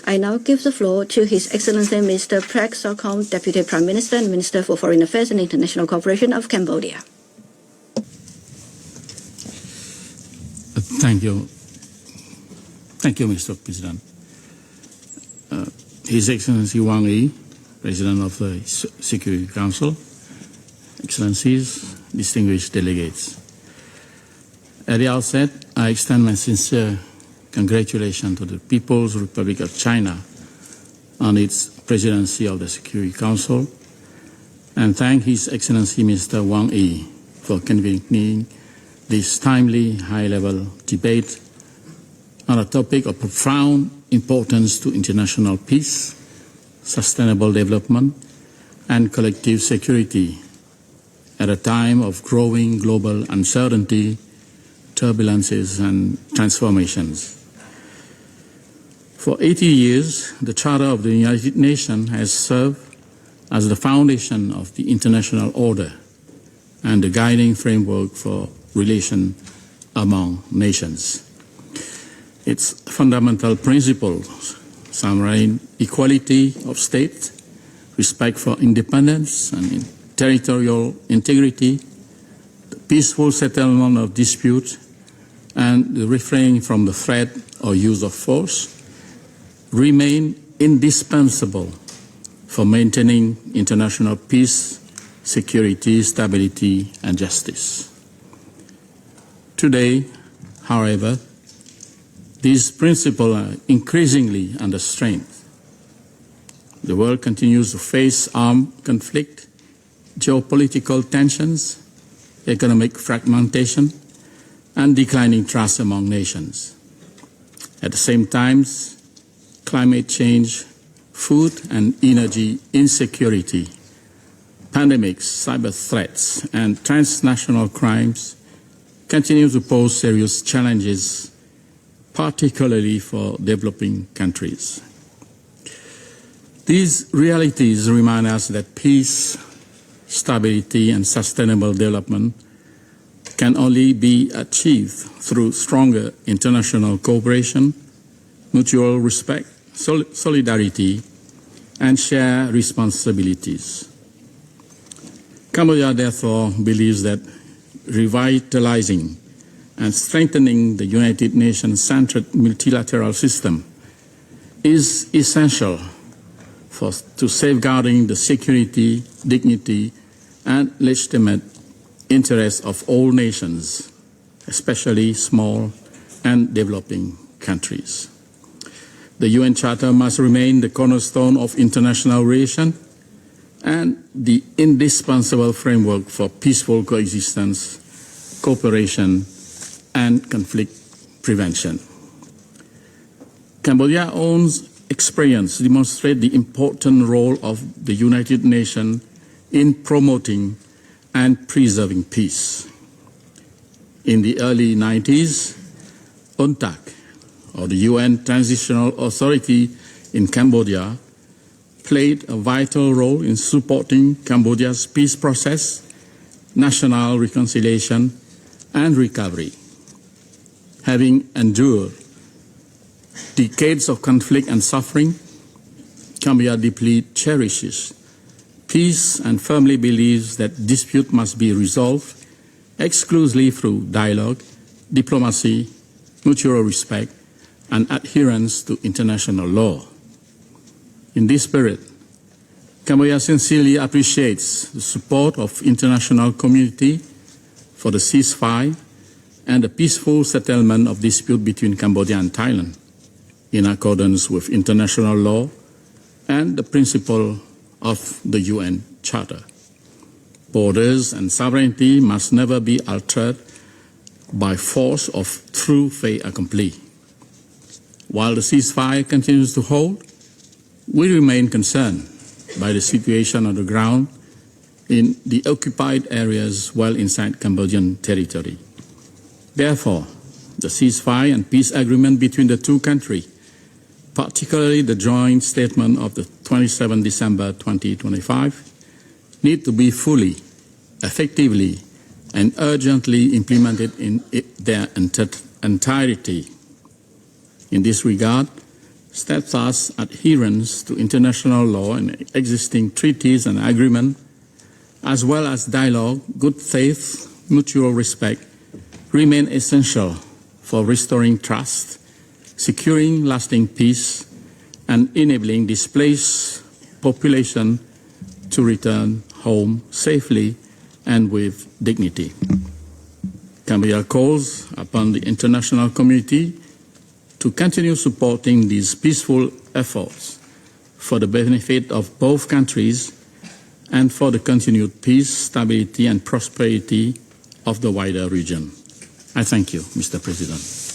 I now give the floor to His Excellency Mr. PRAK Sokhonn, Deputy Prime Minister and Minister for Foreign Affairs and International Cooperation of Cambodia. Thank you. Thank you, Mr. President. His Excellency Wang Yi, President of the Security Council, Excellencies, distinguished delegates. At the outset, I extend my sincere congratulations to the People's Republic of China on its presidency of the Security Council and thank His Excellency Mr. Wang Yi for convening this timely high-level debate on a topic of profound importance to international peace, sustainable development, and collective security at a time of growing global uncertainty, turbulences, and transformations. For 80 years, the Charter of the United Nations has served as the foundation of the international order and the guiding framework for relations among nations. Its fundamental principles summarize equality of states, respect for independence and territorial integrity, the peaceful settlement of disputes, and the refraining from the threat or use of force remain indispensable for maintaining international peace, security, stability, and justice. Today, however, these principles are increasingly under strain. The world continues to face armed conflict, geopolitical tensions, economic fragmentation, and declining trust among nations. At the same time, climate change, food and energy insecurity, pandemics, cyber threats, and transnational crimes continue to pose serious challenges, particularly for developing countries. These realities remind us that peace, stability, and sustainable development can only be achieved through stronger international cooperation, mutual respect, solidarity, and shared responsibilities. Cambodia therefore believes that revitalizing and strengthening the United Nations-centered multilateral system is essential to safeguarding the security, dignity, and legitimate interests of all nations, especially small and developing countries. The UN Charter must remain the cornerstone of international relations and the indispensable framework for peaceful coexistence, cooperation, and conflict prevention. Cambodia's own experience demonstrates the important role of the United Nations in promoting and preserving peace. In the early 90s, UNTAC, or the UN Transitional Authority in Cambodia, played a vital role in supporting Cambodia's peace process, national reconciliation, and recovery. Having endured decades of conflict and suffering, Cambodia deeply cherishes peace and firmly believes that dispute must be resolved exclusively through dialogue, diplomacy, mutual respect, and adherence to international law. In this spirit, Cambodia sincerely appreciates the support of the international community for the ceasefire and the peaceful settlement of dispute between Cambodia and Thailand, in accordance with international law and the principle of the UN Charter. Borders and sovereignty must never be altered by force of true fait accompli. While the ceasefire continues to hold, we remain concerned by the situation on the ground in the occupied areas well inside Cambodian territory. Therefore, the ceasefire and peace agreement between the two countries, particularly the joint statement of the 27 December 2025, need to be fully, effectively, and urgently implemented in their entirety. In this regard, steadfast adherence to international law and existing treaties and agreements, as well as dialogue, good faith, mutual respect, remain essential for restoring trust, securing lasting peace, and enabling displaced population to return home safely and with dignity. Cambodia calls upon the international community to continue supporting these peaceful efforts for the benefit of both countries and for the continued peace, stability, and prosperity of the wider region. I thank you, Mr. President.